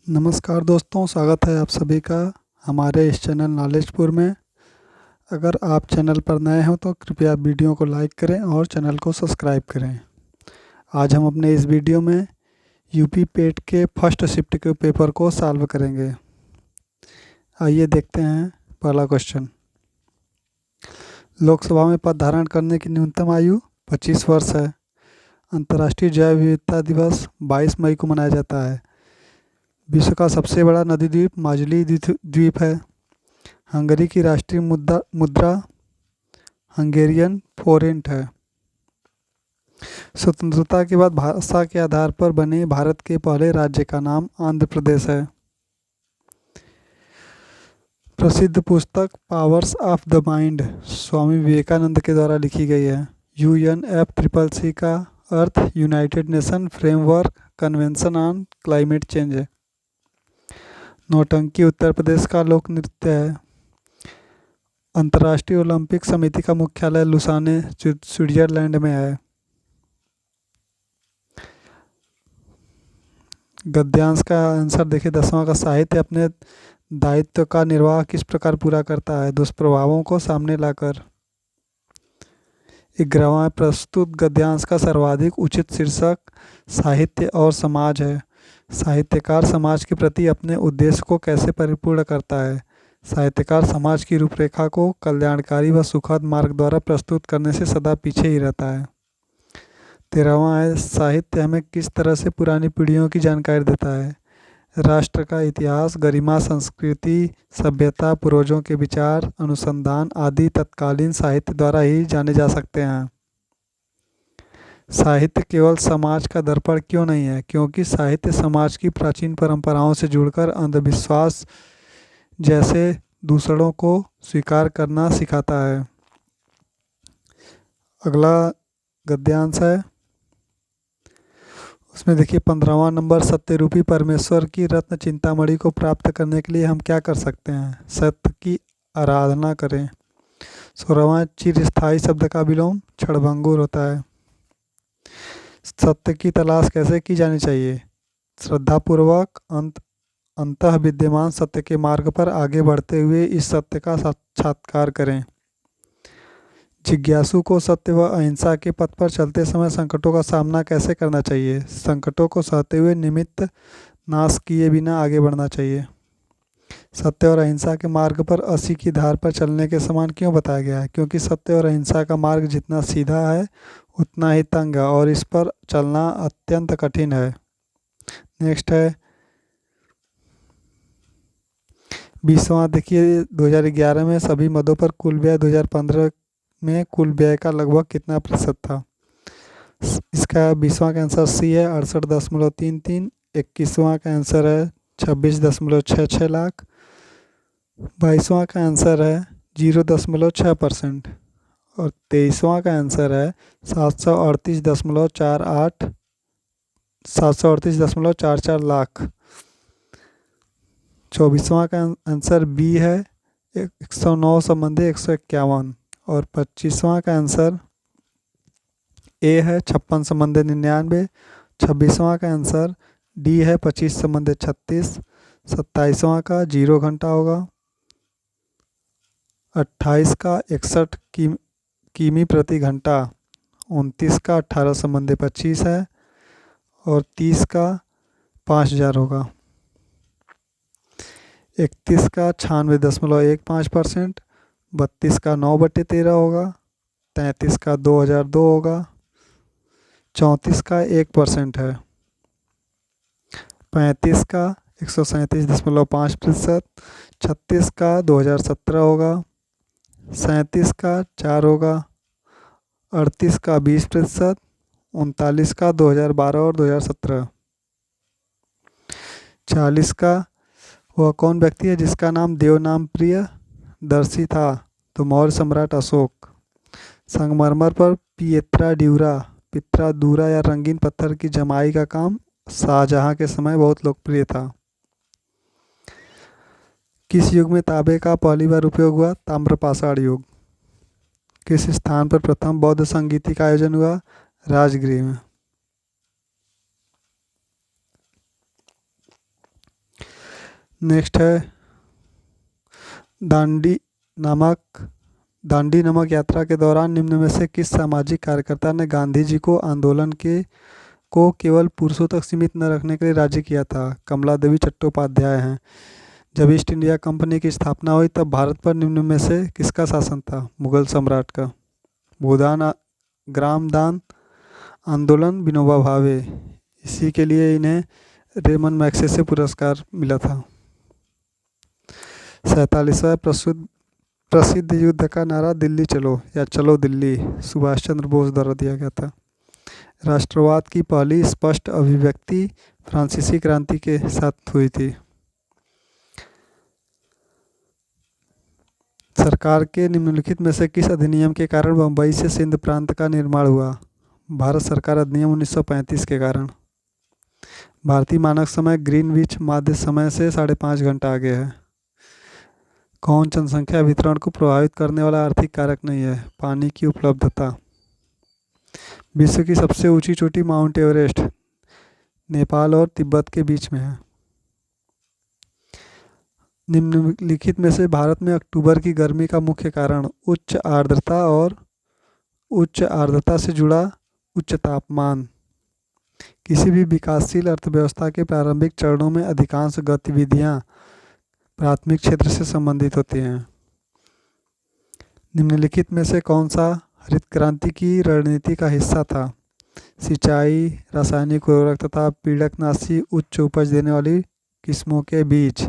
नमस्कार दोस्तों, स्वागत है आप सभी का हमारे इस चैनल नॉलेजपुर में। अगर आप चैनल पर नए हो तो कृपया वीडियो को लाइक करें और चैनल को सब्सक्राइब करें। आज हम अपने इस वीडियो में यूपी पेट के फर्स्ट शिफ्ट के पेपर को सॉल्व करेंगे। आइए देखते हैं पहला क्वेश्चन। लोकसभा में पद धारण करने की न्यूनतम आयु 25 वर्ष है। अंतर्राष्ट्रीय जैव विविधता दिवस 22 मई को मनाया जाता है। विश्व का सबसे बड़ा नदी द्वीप माजुली द्वीप है। हंगरी की राष्ट्रीय मुद्रा हंगेरियन फोरेंट है। स्वतंत्रता के बाद भाषा के आधार पर बने भारत के पहले राज्य का नाम आंध्र प्रदेश है। प्रसिद्ध पुस्तक powers of the mind Swami Vivekananda के द्वारा लिखी गई है। UNFCCC का अर्थ united nation framework convention on climate change है। नौटंकी उत्तर प्रदेश का लोक नृत्य है। अंतर्राष्ट्रीय ओलंपिक समिति का मुख्यालय लुसाने स्विट्जरलैंड में है। गद्यांश का आंसर देखिए 10वां का साहित्य अपने दायित्व का निर्वाह किस प्रकार पूरा करता है? दुष्प्रभावों को सामने लाकर। 11वां प्रस्तुत गद्यांश का सर्वाधिक उचित शीर्षक साहित्य और समाज है। साहित्यकार समाज के प्रति अपने उद्देश्य को कैसे परिपूर्ण करता है? साहित्यकार समाज की रूपरेखा को कल्याणकारी व सुखद मार्ग द्वारा प्रस्तुत करने से सदा पीछे ही रहता है। 13वां है साहित्य हमें किस तरह से पुरानी पीढ़ियों की जानकारी देता है? राष्ट्र का इतिहास, गरिमा, संस्कृति, सभ्यता, पूर्वजों के विचार, अनुसंधान आदि तत्कालीन साहित्य द्वारा ही जाने जा सकते हैं। साहित्य केवल समाज का दर्पण क्यों नहीं है? क्योंकि साहित्य समाज की प्राचीन परंपराओं से जुड़कर अंधविश्वास जैसे दूसरों को स्वीकार करना सिखाता है। अगला गद्यांश है, उसमें देखिए 15वां नंबर, सत्य रूपी परमेश्वर की रत्न चिंतामणि को प्राप्त करने के लिए हम क्या कर सकते हैं? सत्य की आराधना करें। 16वां, चिरस्थायी शब्द का विलोम क्षणभंगुर होता है। सत्य की तलाश कैसे की जानी चाहिए? श्रद्धापूर्वक अंतः विद्यमान सत्य के मार्ग पर आगे बढ़ते हुए इस सत्य का साक्षात्कार करें। जिज्ञासु को सत्य व अहिंसा के पथ पर चलते समय संकटों का सामना कैसे करना चाहिए? संकटों को सहते हुए निमित्त नाश किए बिना आगे बढ़ना चाहिए। सत्य और अहिंसा के मार्ग पर 80 की धार पर चलने के समान क्यों बताया गया है? क्योंकि सत्य और अहिंसा का मार्ग जितना सीधा है उतना ही तंग है और इस पर चलना अत्यंत कठिन है। नेक्स्ट है 20वां, देखिए 2011 में सभी मदों पर कुल व्यय 2015 में कुल व्यय का लगभग कितना प्रतिशत था? इसका 20वां का आंसर सी है 68.33। 21वां का आंसर है 26.66 लाख। 22वां का आंसर है 0.6%। और 23वां का आंसर है 738.44 लाख। 24वां का आंसर बी है 109 संबंधी 151। और 25वां का आंसर ए है 56 संबंधी 99। 26वां का आंसर डी है 25 संबंधी 36। 27वां का 0 घंटा होगा। 28 का 61 किमी प्रति घंटा। 29 का 18 संबंधी 25 है। और 30 का 5000 होगा। 31 का 96.15%। 32 का 9/13 होगा। 33 का 2002 होगा। 34 का 1% है। 35 का 137.5%। 36 का 2017 होगा। 37 का 4 होगा। 38 का 20%। 39 का 2012 और 2017। 40 का वह कौन व्यक्ति है जिसका नाम देवनाम प्रिय दर्शी था? तो मौर्य सम्राट अशोक। संगमरमर पर पित्रा दूरा या रंगीन पत्थर की जमाई का काम शाहजहां के समय बहुत लोकप्रिय था। किस युग में तांबे का पहली बार उपयोग हुआ? ताम्रपाषाण युग। किस स्थान पर प्रथम बौद्ध संगीति का आयोजन हुआ? राजगृह में। नेक्स्ट है दांडी नमक दांडी नमक यात्रा के दौरान निम्न में से किस सामाजिक कार्यकर्ता ने गांधी जी को आंदोलन के को केवल पुरुषों तक सीमित न रखने के लिए राजी किया था? कमला देवी चट्टोपाध्याय हैं। जब ईस्ट इंडिया कंपनी की स्थापना हुई तब भारत पर निम्न में से किसका शासन था? मुगल सम्राट का। भूदान ग्राम दान आंदोलन विनोबा भावे, इसी के लिए इन्हें रेमन मैग्सेसे पुरस्कार मिला था। 47वां प्रसिद्ध युद्ध का नारा दिल्ली चलो या चलो दिल्ली सुभाष चंद्र बोस द्वारा दिया गया था। राष्ट्रवाद की पहली स्पष्ट अभिव्यक्ति फ्रांसीसी क्रांति के साथ हुई थी। सरकार के निम्नलिखित में से किस अधिनियम के कारण बम्बई से सिंध प्रांत का निर्माण हुआ? भारत सरकार अधिनियम 1935 के कारण। भारतीय मानक समय ग्रीनविच माध्य समय से 5.5 घंटा आगे है। कौन जनसंख्या वितरण को प्रभावित करने वाला आर्थिक कारक नहीं है? पानी की उपलब्धता। विश्व की सबसे ऊंची चोटी माउंट एवरेस्ट नेपाल और तिब्बत के बीच में है। निम्नलिखित में से भारत में अक्टूबर की गर्मी का मुख्य कारण उच्च आर्द्रता से जुड़ा उच्च तापमान। किसी भी विकासशील अर्थव्यवस्था के प्रारंभिक चरणों में अधिकांश गतिविधियां प्राथमिक क्षेत्र से संबंधित होती हैं। निम्नलिखित में से कौन सा हरित क्रांति की रणनीति का हिस्सा था? सिंचाई, रासायनिक उर्वरक तथा पीड़कनाशी, उच्च उपज देने वाली किस्मों के बीज।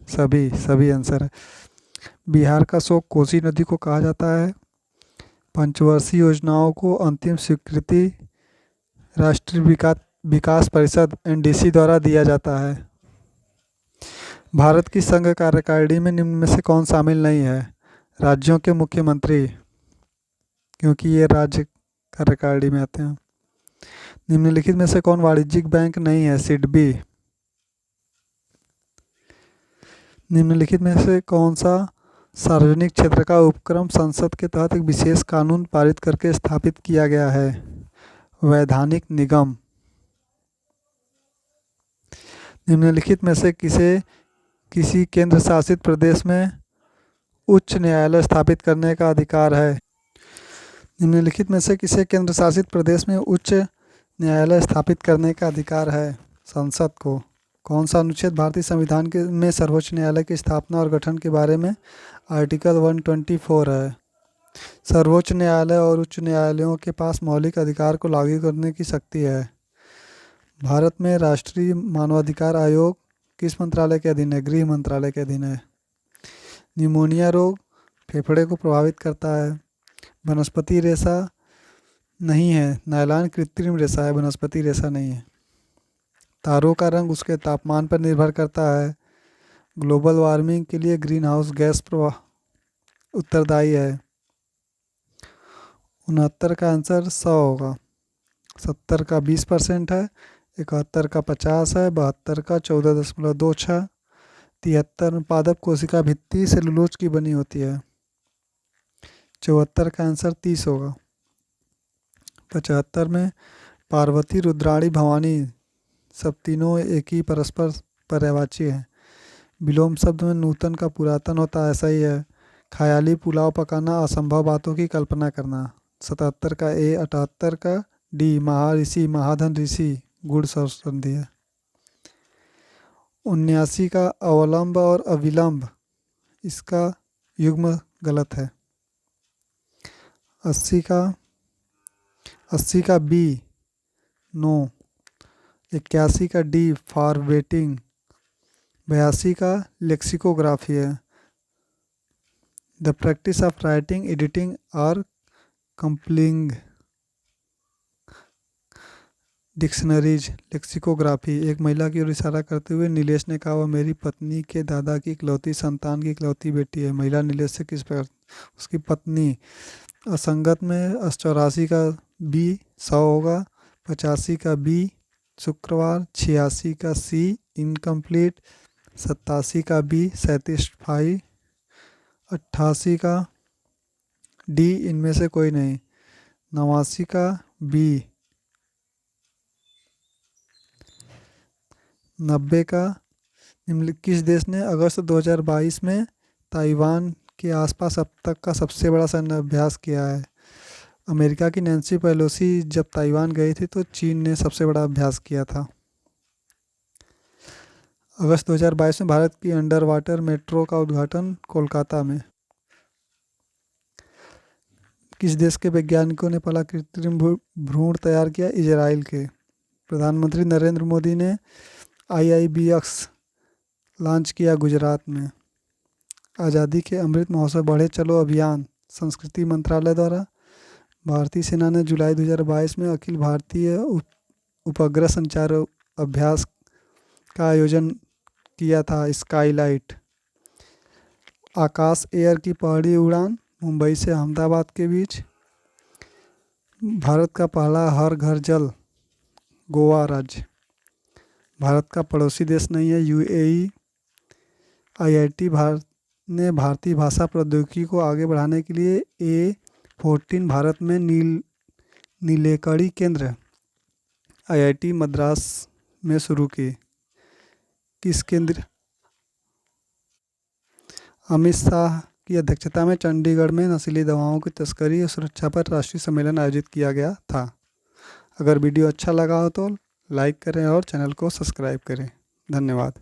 सभी आंसर है। बिहार का शोक कोसी नदी को कहा जाता है। पंचवर्षीय योजनाओं को अंतिम स्वीकृति राष्ट्रीय विकास परिषद एनडीसी द्वारा दिया जाता है। भारत की संघ कार्यकारिणी में निम्न में से कौन शामिल नहीं है? राज्यों के मुख्यमंत्री, क्योंकि ये राज्य कार्यकारिणी में आते हैं। निम्नलिखित में से कौन वाणिज्यिक बैंक नहीं है? सिडबी। निम्नलिखित में से कौन सा सार्वजनिक क्षेत्र का उपक्रम संसद के तहत एक विशेष कानून पारित करके स्थापित किया गया है? वैधानिक निगम। निम्नलिखित में से किसी केंद्र शासित प्रदेश में उच्च न्यायालय स्थापित करने का अधिकार है? निम्नलिखित में से किसे केंद्र शासित प्रदेश में उच्च न्यायालय स्थापित करने का अधिकार है? संसद को। कौन सा अनुच्छेद भारतीय संविधान में सर्वोच्च न्यायालय की स्थापना और गठन के बारे में आर्टिकल 124 है? सर्वोच्च न्यायालय और उच्च न्यायालयों के पास मौलिक अधिकार को लागू करने की शक्ति है। भारत में राष्ट्रीय मानवाधिकार आयोग किस मंत्रालय के अधीन है? गृह मंत्रालय के अधीन है। निमोनिया रोग फेफड़े को प्रभावित करता है। वनस्पति रेशा नहीं है, नायलॉन कृत्रिम रेशा है, वनस्पति रेशा नहीं है। तारों का रंग उसके तापमान पर निर्भर करता है। ग्लोबल वार्मिंग के लिए ग्रीन हाउस गैस प्रवाह उत्तरदायी है। 69 का आंसर 100 होगा। 70 का 20% है। 71 का 50 है। 72 का 14.26। 73 में पादप कोशिका भित्ति सेलुलोज की बनी होती है। 74 का आंसर 30 होगा। 75 में पार्वती, रुद्राणी, भवानी सब तीनों एक ही परस्पर पर्यायवाची हैं। विलोम शब्द में नूतन का पुरातन होता है, ऐसा ही है। ख्याली पुलाव पकाना, असंभव बातों की कल्पना करना। 77 का ए। 78 का डी। महाऋषि, महाधन ऋषि गुण संधि है। 79 का अवलंब और अविलंब, इसका युग्म गलत है। 80 का बी। नो। 81 का डी। For waiting. 82 का लेक्सिकोग्राफी है। The practice of writing, editing और कंपाइलिंग डिक्शनरीज। लेक्सिकोग्राफी। एक महिला की ओर इशारा करते हुए नीलेश ने कहा, वह मेरी पत्नी के दादा की इकलौती संतान की इकलौती बेटी है। महिला नीलेश से किस प्रकार? उसकी पत्नी। असंगत में 84 का बी 100 होगा। 85 का बी शुक्रवार। 86 का सी इनकम्प्लीट। 87 का बी सेटिस्फाई। 88 का डी इनमें से कोई नहीं। 89 का बी। 90 का किस देश ने अगस्त 2022 में ताइवान के आसपास अब तक का सबसे बड़ा सैन्य अभ्यास किया है? अमेरिका की नैन्सी पेलोसी जब ताइवान गई थी तो चीन ने सबसे बड़ा अभ्यास किया था। अगस्त 2022 में भारत की अंडर वाटर मेट्रो का उद्घाटन कोलकाता में। किस देश के वैज्ञानिकों ने पहला कृत्रिम भ्रूण तैयार किया? इजराइल के। प्रधानमंत्री नरेंद्र मोदी ने IIBX लॉन्च किया गुजरात में। आज़ादी के अमृत महोत्सव बढ़े चलो अभियान संस्कृति मंत्रालय द्वारा। भारतीय सेना ने जुलाई 2022 में अखिल भारतीय उपग्रह संचार अभ्यास का आयोजन किया था, स्काईलाइट। आकाश एयर की पहली उड़ान मुंबई से अहमदाबाद के बीच। भारत का पहला हर घर जल गोवा राज्य। भारत का पड़ोसी देश नहीं है, UAE। IIT भारत ने भारतीय भाषा प्रौद्योगिकी को आगे बढ़ाने के लिए A14 भारत में नीलेकणी केंद्र IIT मद्रास में शुरू की। किस केंद्र? अमित शाह की अध्यक्षता में चंडीगढ़ में नशीली दवाओं की तस्करी और सुरक्षा पर राष्ट्रीय सम्मेलन आयोजित किया गया था। अगर वीडियो अच्छा लगा हो तो लाइक करें और चैनल को सब्सक्राइब करें। धन्यवाद।